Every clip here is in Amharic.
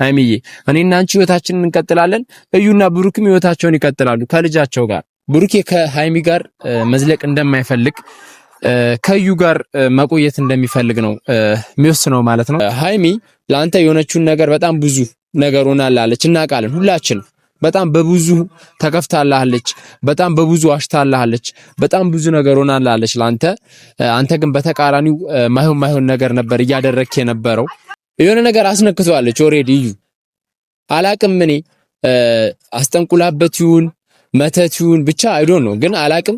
ሃይሚዬ እኔና አንቺ ህይወታችንን እንቀጥላለን። እዩና ብሩክም ህይወታቸውን ይቀጥላሉ ከልጃቸው ጋር። ብሩኬ ከሃይሚ ጋር መዝለቅ እንደማይፈልግ ከዩ ጋር መቆየት እንደሚፈልግ ነው የሚወስነው ማለት ነው። ሃይሚ ለአንተ የሆነችውን ነገር በጣም ብዙ ነገር ሆናላለች እናውቃለን ሁላችን። በጣም በብዙ ተከፍታላለች፣ በጣም በብዙ አሽታላለች፣ በጣም ብዙ ነገር ሆናላለች ላንተ። አንተ ግን በተቃራኒው ማይሆን ነገር ነበር እያደረክ የነበረው። የሆነ ነገር አስነክቷለች ኦሬዲ እዩ። አላቅም እኔ አስጠንቁላበት ይሁን መተት ይሁን ብቻ አይዶን ነው ግን አላቅም።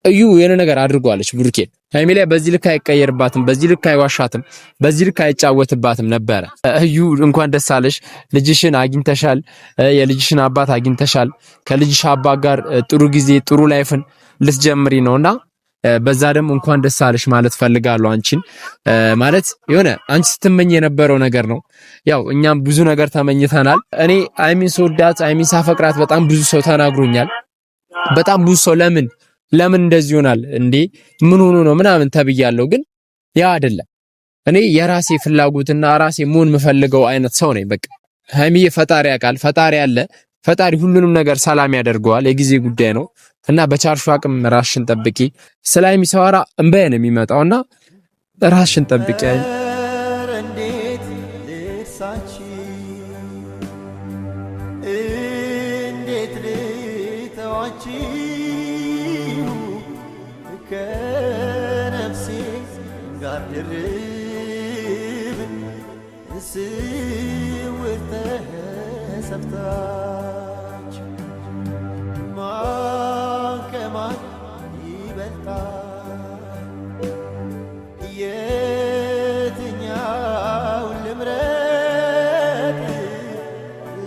እዩ የሆነ ነገር አድርጓለች ብሩኬ። ሃይሚ ላይ በዚህ ልክ አይቀየርባትም፣ በዚህ ልክ አይዋሻትም፣ በዚህ ልክ አይጫወትባትም ነበረ። እዩ እንኳን ደስ አለሽ፣ ልጅሽን አግኝተሻል፣ የልጅሽን አባት አግኝተሻል። ከልጅሽ አባት ጋር ጥሩ ጊዜ ጥሩ ላይፍን ልትጀምሪ ነውና በዛ ደግሞ እንኳን ደስ አለሽ ማለት ፈልጋለሁ። አንቺን ማለት የሆነ አንቺ ስትመኝ የነበረው ነገር ነው። ያው እኛም ብዙ ነገር ተመኝተናል። እኔ ሃይሚን ስወዳት ሃይሚን ሳፈቅራት በጣም ብዙ ሰው ተናግሮኛል። በጣም ብዙ ሰው ለምን እንደዚህ ይሆናል እንዴ ምን ሆኖ ነው ምናምን ተብያለሁ። ግን ያ አይደለም። እኔ የራሴ ፍላጎትና ራሴ መሆን የምፈልገው አይነት ሰው ነኝ። በቃ ሃይሚዬ ፈጣሪ ያውቃል፣ ፈጣሪ አለ፣ ፈጣሪ ሁሉንም ነገር ሰላም ያደርገዋል። የጊዜ ጉዳይ ነው እና በቻርሹ አቅም ራስሽን ጠብቂ። ስለ ሃይሚ ሰዋራ እንባዬ ነው የሚመጣውና ራስሽን ጠብቂ። እንዴት ልሳቺ እንዴት ልተዋቺ ከነፍሴ ጋር ድርብ ስውር ተሰፍታች ማን ከማን ይበልጣል? የትኛውን ልምረጥ?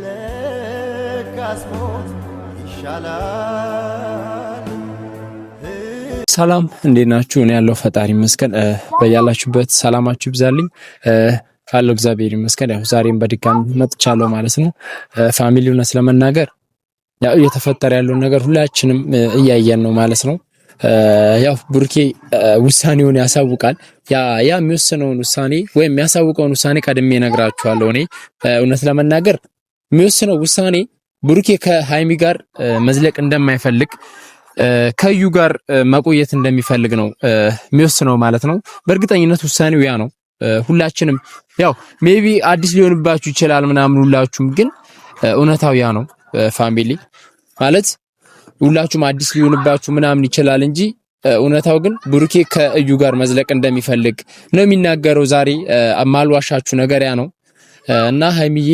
ለካስ ሞት ይሻላል። ሰላም እንዴት ናችሁ? እኔ ያለው ፈጣሪ ይመስገን። በያላችሁበት ሰላማችሁ ይብዛልኝ። ካለው እግዚአብሔር ይመስገን። ያው ዛሬም በድጋሚ መጥቻለሁ ማለት ነው። ፋሚሊውን ስለመናገር ያው እየተፈጠረ ያለው ነገር ሁላችንም እያየን ነው ማለት ነው። ያው ብሩኬ ውሳኔውን ያሳውቃል። ያ የሚወስነውን ውሳኔ ወይም የሚያሳውቀውን ውሳኔ ቀድሜ እነግራችኋለሁ። እኔ እውነት ለመናገር የሚወስነው ውሳኔ ብሩኬ ከሃይሚ ጋር መዝለቅ እንደማይፈልግ ከዩ ጋር መቆየት እንደሚፈልግ ነው የሚወስነው ማለት ነው። በእርግጠኝነት ውሳኔው ያ ነው። ሁላችንም ያው ሜቢ አዲስ ሊሆንባችሁ ይችላል ምናምን ሁላችሁም፣ ግን እውነታው ያ ነው። ፋሚሊ ማለት ሁላችሁም አዲስ ሊሆንባችሁ ምናምን ይችላል እንጂ እውነታው ግን ብሩኬ ከእዩ ጋር መዝለቅ እንደሚፈልግ ነው የሚናገረው። ዛሬ ማልዋሻችሁ ነገር ያ ነው እና ሃይሚዬ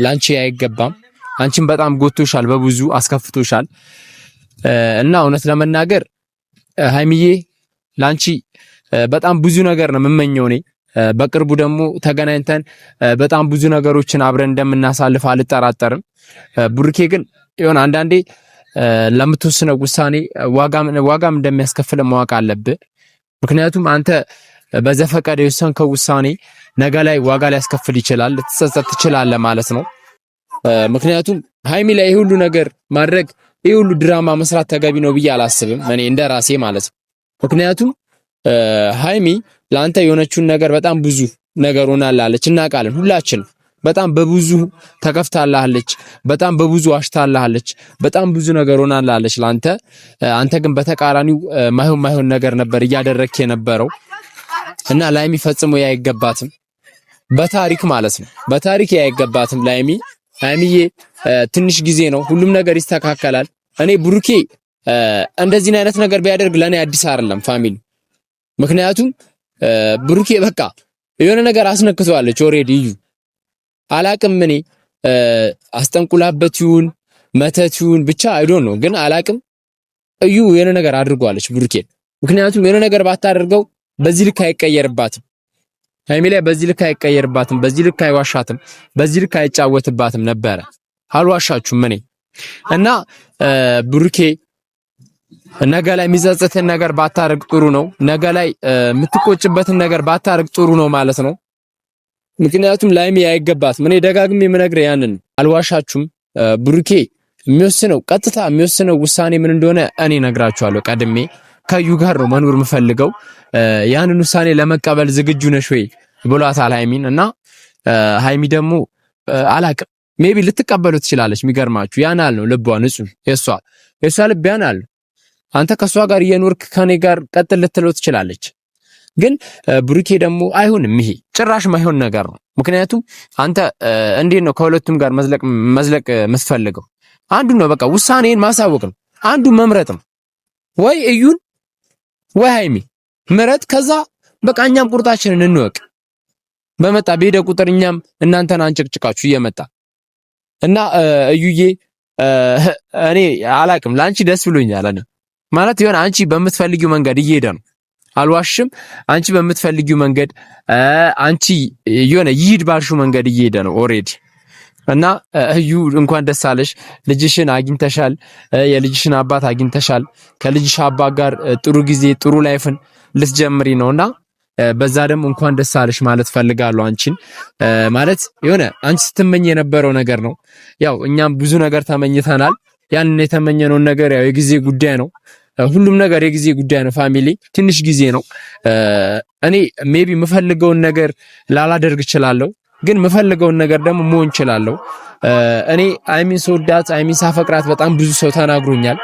ላንቺ አይገባም። አንቺም በጣም ጎቶሻል፣ በብዙ አስከፍቶሻል። እና እውነት ለመናገር ሃይሚዬ ላንቺ በጣም ብዙ ነገር ነው የምመኘው እኔ። በቅርቡ ደግሞ ተገናኝተን በጣም ብዙ ነገሮችን አብረን እንደምናሳልፍ አልጠራጠርም። ብሩኬ ግን ይሁን አንዳንዴ ለምትወስነው ውሳኔ ዋጋም እንደሚያስከፍል ማወቅ አለብህ። ምክንያቱም አንተ በዘፈቀደ የወሰንከው ውሳኔ ነገ ላይ ዋጋ ሊያስከፍል ይችላል፣ ልትጸጸት ትችላለህ ማለት ነው። ምክንያቱም ሃይሚ ላይ ይሄ ሁሉ ነገር ማድረግ ይሄ ሁሉ ድራማ መስራት ተገቢ ነው ብዬ አላስብም እኔ እንደ ራሴ ማለት ነው። ምክንያቱም ሃይሚ ለአንተ የሆነችውን ነገር በጣም ብዙ ነገር ሆናላለች እናውቃለን ሁላችን። በጣም በብዙ ተከፍታላለች፣ በጣም በብዙ አሽታላለች፣ በጣም ብዙ ነገር ሆናላለች ላንተ። አንተ ግን በተቃራኒው ማይሆን ነገር ነበር እያደረክ የነበረው እና ለሃይሚ ፈጽሞ አይገባትም፣ በታሪክ ማለት ነው። በታሪክ አይገባትም ለሃይሚ። ሃይሚዬ ትንሽ ጊዜ ነው፣ ሁሉም ነገር ይስተካከላል። እኔ ብሩኬ እንደዚህ አይነት ነገር ቢያደርግ ለኔ አዲስ አይደለም ፋሚሊ። ምክንያቱም ብሩኬ በቃ የሆነ ነገር አስነክቷለች ኦሬዲ እዩ። አላቅም እኔ አስጠንቁላበት ይሁን መተት ይሁን ብቻ አይዶን ነው ግን አላቅም። እዩ የሆነ ነገር አድርጓለች ብሩኬ። ምክንያቱም የሆነ ነገር ባታደርገው በዚህ ልክ አይቀየርባትም ሃይሚ ላይ፣ በዚህ ልክ አይቀየርባትም፣ በዚህ ልክ አይዋሻትም፣ በዚህ ልክ አይጫወትባትም ነበረ። አልዋሻችሁም እኔ እና ብሩኬ ነገ ላይ የሚጸጸትን ነገር ባታረግ ጥሩ ነው። ነገ ላይ የምትቆጭበትን ነገር ባታረግ ጥሩ ነው ማለት ነው። ምክንያቱም ለሃይሚ አይገባትም። እኔ ደጋግሜ የምነግርህ ያንን አልዋሻችሁም። ብሩኬ ቀጥታ የሚወስነው ውሳኔ ምን እንደሆነ እኔ ነግራችኋለሁ ቀድሜ። ከዩ ጋር ነው መኖር የምፈልገው፣ ያንን ውሳኔ ለመቀበል ዝግጁ ነሽ ወይ ብሏታል ሃይሚን። እና ሃይሚ ደግሞ አላቅም ሜቢ ልትቀበሉ ትችላለች። የሚገርማችሁ ያናል ነው ልቧ ንጹህ የሷ ልብ ያናል። አንተ ከሷ ጋር እየኖርክ ከኔ ጋር ቀጥል ልትለው ትችላለች። ግን ብሩኬ ደግሞ አይሆንም። ይሄ ጭራሽ ማይሆን ነገር ነው። ምክንያቱም አንተ እንዴት ነው ከሁለቱም ጋር መዝለቅ የምትፈልገው? አንዱ ነው በቃ ውሳኔን ማሳወቅ ነው። አንዱ መምረጥ ነው። ወይ እዩን ወይ ሃይሚ ምረጥ። ከዛ በቃ እኛም ቁርጣችንን እንወቅ። በመጣ በሄደ ቁጥር እኛም እናንተን አንጨቅጭቃችሁ እየመጣ እና እዩዬ እኔ አላቅም ላንቺ ደስ ብሎኛል። እኔ ማለት የሆነ አንቺ በምትፈልጊው መንገድ እየሄደ ነው። አልዋሽም። አንቺ በምትፈልጊው መንገድ አንቺ የሆነ ይሂድ ባልሽው መንገድ እየሄደ ነው ኦሬዲ። እና እዩ እንኳን ደስ አለሽ። ልጅሽን አግኝተሻል። የልጅሽን አባት አግኝተሻል። ከልጅሽ አባት ጋር ጥሩ ጊዜ ጥሩ ላይፍን ልትጀምሪ ነውና በዛ ደግሞ እንኳን ደስ አለሽ ማለት ፈልጋለሁ። አንቺን ማለት የሆነ አንቺ ስትመኝ የነበረው ነገር ነው። ያው እኛም ብዙ ነገር ተመኝተናል። ያንን የተመኘነውን ነገር ያው የጊዜ ጉዳይ ነው። ሁሉም ነገር የጊዜ ጉዳይ ነው። ፋሚሊ ትንሽ ጊዜ ነው። እኔ ሜቢ የምፈልገውን ነገር ላላደርግ እችላለሁ፣ ግን የምፈልገውን ነገር ደግሞ መሆን እችላለሁ። እኔ አይሚን ስወዳት አይሚን ሳፈቅራት በጣም ብዙ ሰው ተናግሮኛል።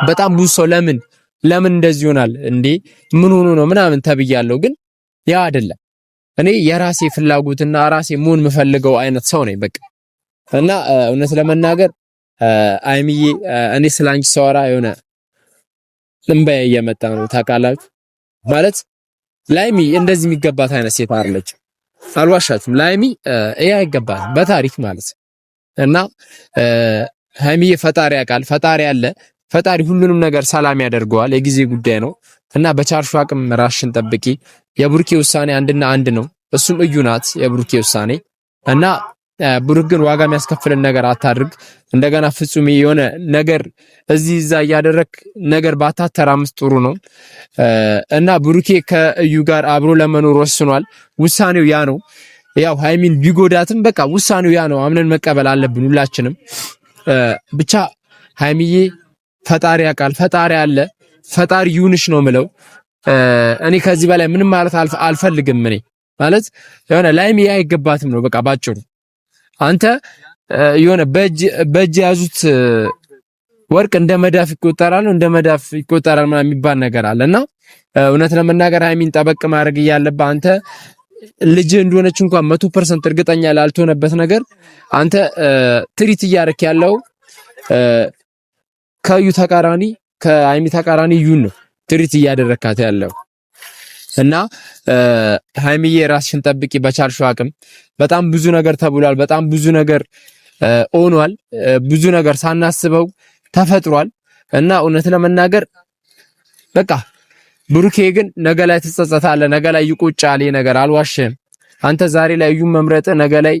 በጣም ብዙ ሰው ለምን እንደዚህ ይሆናል እንዴ ምን ሆኖ ነው ምናምን ተብያለሁ። ግን ያ አይደለም። እኔ የራሴ ፍላጎትና ራሴ መሆን የምፈልገው አይነት ሰው ነኝ በቃ። እና እውነት ለመናገር አይሚዬ እኔ ስላንቺ ሰዋራ የሆነ እንባዬ እየመጣ ነው ታውቃላችሁ። ማለት ላይሚ እንደዚህ የሚገባት አይነት ሴት አይደለች። አልዋሻችሁም። ላይሚ ይሄ አይገባም በታሪክ ማለት እና ሃይሚዬ ፈጣሪ ያውቃል። ፈጣሪ አለ። ፈጣሪ ሁሉንም ነገር ሰላም ያደርገዋል። የጊዜ ጉዳይ ነው እና በቻልሹ አቅም ራስሽን ጠብቂ። የብሩኬ ውሳኔ አንድና አንድ ነው። እሱም እዩ ናት የብሩኬ ውሳኔ እና ብሩክ ግን ዋጋ የሚያስከፍልን ነገር አታድርግ። እንደገና ፍጹም የሆነ ነገር እዚህ እዛ እያደረክ ነገር ባታተራምስ ጥሩ ነው እና ብሩኬ ከእዩ ጋር አብሮ ለመኖር ወስኗል። ውሳኔው ያ ነው። ያው ሃይሚን ቢጎዳትም በቃ ውሳኔው ያ ነው። አምነን መቀበል አለብን ሁላችንም። ብቻ ሃይሚዬ ፈጣሪ ያውቃል። ፈጣሪ አለ። ፈጣሪ ይሁንሽ ነው ምለው። እኔ ከዚህ በላይ ምንም ማለት አልፈልግም። እኔ ማለት የሆነ ላይሚ አይገባትም ነው በቃ ባጭሩ። አንተ የሆነ በእጅ ያዙት ወርቅ እንደ መዳፍ ይቆጠራል እንደ መዳፍ ይቆጠራል ምናምን የሚባል ነገር አለና እውነት ለመናገር ሃይሚን ጠበቅ ማድረግ እያለብህ አንተ ልጅ እንደሆነች እንኳን 100% እርግጠኛ ላልሆነበት ነገር አንተ ትሪት እያደረክ ያለው ከዩ ተቃራኒ ከሃይሚ ተቃራኒ ዩን ነው ትሪት እያደረካት ያለው እና ሃይሚዬ ራስሽን ጠብቂ በቻልሽው አቅም። በጣም ብዙ ነገር ተብሏል። በጣም ብዙ ነገር ሆኗል። ብዙ ነገር ሳናስበው ተፈጥሯል እና እውነት ለመናገር በቃ ብሩኬ ግን ነገ ላይ ትጸጸታለህ። ነገ ላይ ይቆጫል ነገር አልዋሽም። አንተ ዛሬ ላይ እዩን መምረጥ ነገ ላይ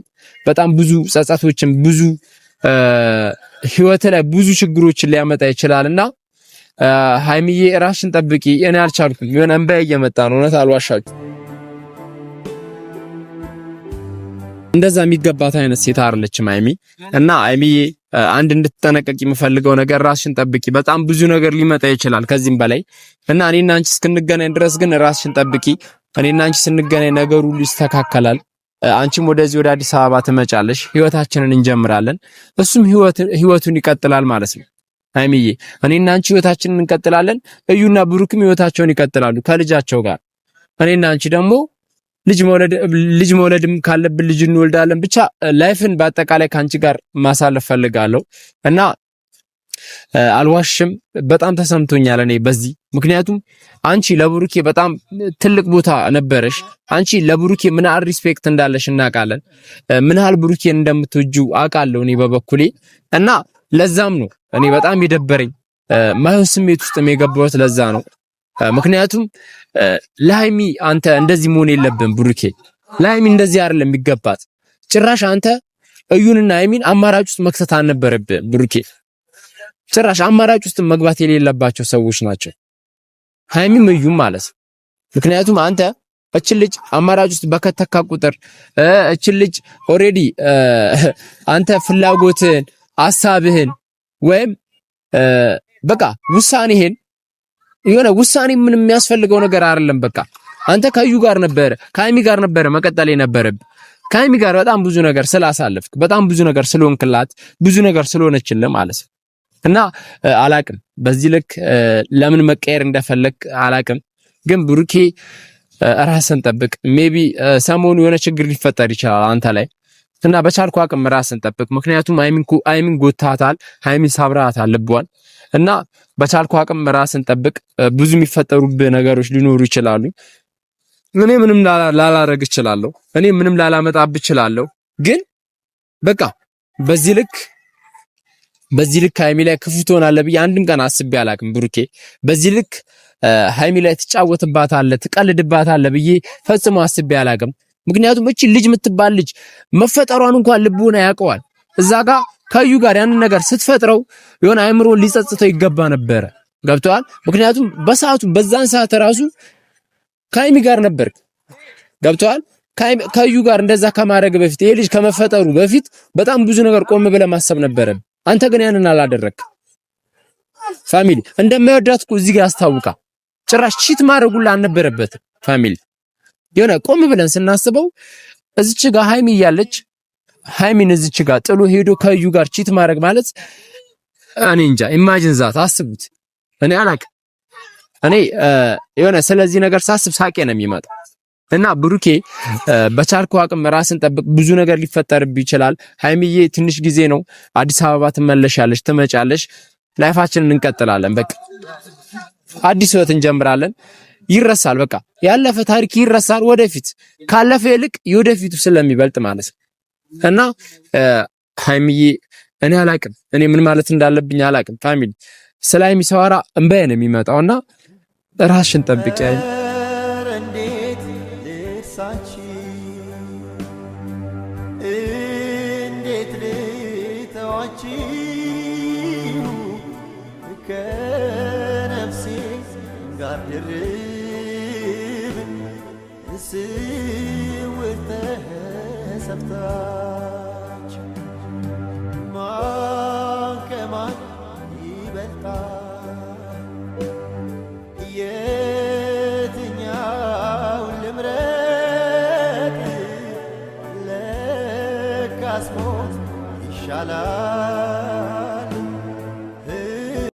በጣም ብዙ ጸጸቶችን ብዙ ህይወት ላይ ብዙ ችግሮችን ሊያመጣ ይችላልና ሃይሚዬ ራስሽን ጠብቂ። እኔ አልቻልኩም። የሆነ እንባ እየመጣ ነው። እውነት አልዋሻችሁ። እንደዛ የሚገባት አይነት ሴት አይደለችም ሃይሚ እና ሃይሚዬ አንድ እንድትጠነቀቂ የምፈልገው ነገር ራስሽን ጠብቂ። በጣም ብዙ ነገር ሊመጣ ይችላል ከዚህም በላይ እና እኔና አንቺ እስክንገናኝ ድረስ ግን ራስሽን ጠብቂ። እኔና አንቺ ስንገናኝ ነገሩ ሁሉ ይስተካከላል። አንቺም ወደዚህ ወደ አዲስ አበባ ትመጫለሽ። ህይወታችንን እንጀምራለን። እሱም ህይወቱን ይቀጥላል ማለት ነው። ሃይሚዬ እኔና አንቺ ህይወታችንን እንቀጥላለን። እዩና ብሩክም ህይወታቸውን ይቀጥላሉ ከልጃቸው ጋር። እኔና አንቺ ደግሞ ልጅ መውለድም ካለብን ልጅ እንወልዳለን። ብቻ ላይፍን በአጠቃላይ ከአንቺ ጋር ማሳለፍ ፈልጋለሁ እና አልዋሽም፣ በጣም ተሰምቶኛል እኔ በዚህ ምክንያቱም አንቺ ለብሩኬ በጣም ትልቅ ቦታ ነበረሽ። አንቺ ለብሩኬ ምን ያህል ሪስፔክት እንዳለሽ እናውቃለን። ምን ያህል ብሩኬን እንደምትወጂው አውቃለሁ እኔ በበኩሌ እና ለዛም ነው እኔ በጣም የደበረኝ ማይሆን ስሜት ውስጥ የገባሁት ለዛ ነው። ምክንያቱም ለሃይሚ አንተ እንደዚህ መሆን የለብን ብሩኬ። ለሃይሚ እንደዚህ አይደለም የሚገባት። ጭራሽ አንተ እዩንና ሃይሚን አማራጭ ውስጥ መክተት አልነበረብህም ብሩኬ። ጭራሽ አማራጭ ውስጥ መግባት የሌለባቸው ሰዎች ናቸው ሃይሚም እዩም ማለት። ምክንያቱም አንተ እችን ልጅ አማራጭ ውስጥ በከተካ ቁጥር እችን ልጅ ኦሬዲ አንተ ፍላጎትህን ሐሳብህን ወይም በቃ ውሳኔህን የሆነ ውሳኔ ምን የሚያስፈልገው ነገር አይደለም። በቃ አንተ ከዩ ጋር ነበር ከሃይሚ ጋር ነበር መቀጠል የነበረብህ። ከሀይሚ ጋር በጣም ብዙ ነገር ስላሳለፍክ በጣም ብዙ ነገር ስለሆንክላት ብዙ ነገር ስለሆነችልህ ማለት ነው። እና አላቅም በዚህ ልክ ለምን መቀየር እንደፈለክ አላቅም። ግን ብሩኬ ራስን ጠብቅ። ሜቢ ሰሞኑ የሆነ ችግር ሊፈጠር ይችላል አንተ ላይ እና በቻልኩ አቅም ራስን ጠብቅ። ምክንያቱም አይሚን ጎታታል፣ አይሚን ሳብራታል ልቧን እና በቻልኩ አቅም ራስን ጠብቅ። ብዙ የሚፈጠሩብህ ነገሮች ሊኖሩ ይችላሉ። እኔ ምንም ላላረግ እችላለሁ፣ እኔ ምንም ላላመጣብህ እችላለሁ። ግን በቃ በዚህ ልክ ሃይሚ ላይ ክፉ ትሆናለህ ብዬ አንድም ቀን አስቤ አላቅም። ብሩኬ በዚህ ልክ ሃይሚ ላይ ትጫወትባታለህ፣ ትቀልድባታለህ ብዬ ፈጽሞ አስቤ አላቅም። ምክንያቱም እቺ ልጅ የምትባል ልጅ መፈጠሯን እንኳን ልቡና ያውቀዋል። እዛ ጋር ከዩ ጋር ያንን ነገር ስትፈጥረው የሆነ አእምሮ ሊጸጽተው ይገባ ነበረ። ገብተዋል። ምክንያቱም በሰዓቱ በዛን ሰዓት ራሱ ከሃይሚ ጋር ነበርክ። ገብተዋል። ከዩ ጋር እንደዛ ከማድረግ በፊት ይሄ ልጅ ከመፈጠሩ በፊት በጣም ብዙ ነገር ቆም ብለህ ማሰብ ነበረ። አንተ ግን ያንን አላደረክ። ፋሚሊ እንደማይወዳት እኮ እዚህ ጋር ያስታውቃል። ጭራሽ ቺት ማድረጉላ አልነበረበትም። ፋሚሊ የሆነ ቆም ብለን ስናስበው እዚች ጋር ሃይሚ እያለች ሃይሚን እዚች ጋር ጥሎ ሄዶ ከዩ ጋር ቺት ማድረግ ማለት እኔ እንጃ። ኢማጂን ዛት አስቡት። እኔ አላቅም። እኔ የሆነ ስለዚህ ነገር ሳስብ ሳቄ ነው የሚመጣው። እና ብሩኬ በቻልከው አቅም ራስን ጠብቅ። ብዙ ነገር ሊፈጠርብህ ይችላል። ሃይሚዬ ትንሽ ጊዜ ነው፣ አዲስ አበባ ትመለሻለሽ፣ ትመጫለሽ፣ ላይፋችንን እንቀጥላለን። በቃ አዲስ ህይወት እንጀምራለን። ይረሳል፣ በቃ ያለፈ ታሪክ ይረሳል። ወደፊት ካለፈ ይልቅ የወደፊቱ ስለሚበልጥ ማለት ነው። እና ሃይሚዬ እኔ አላቅም፣ እኔ ምን ማለት እንዳለብኝ አላቅም። ፋሚሊ ስለ ሃይሚ ሰዋራ እንባዬ ነው የሚመጣውና ራስሽን ጠብቂ። እንዴት ልርሳች እንዴት ልተዋች ከነፍሴ ጋር ድርብ ስውር ተሰፍታች ማን ከማን ይበልጣል የትኛውን ልምረጥ ለካስ ሞት ይሻላል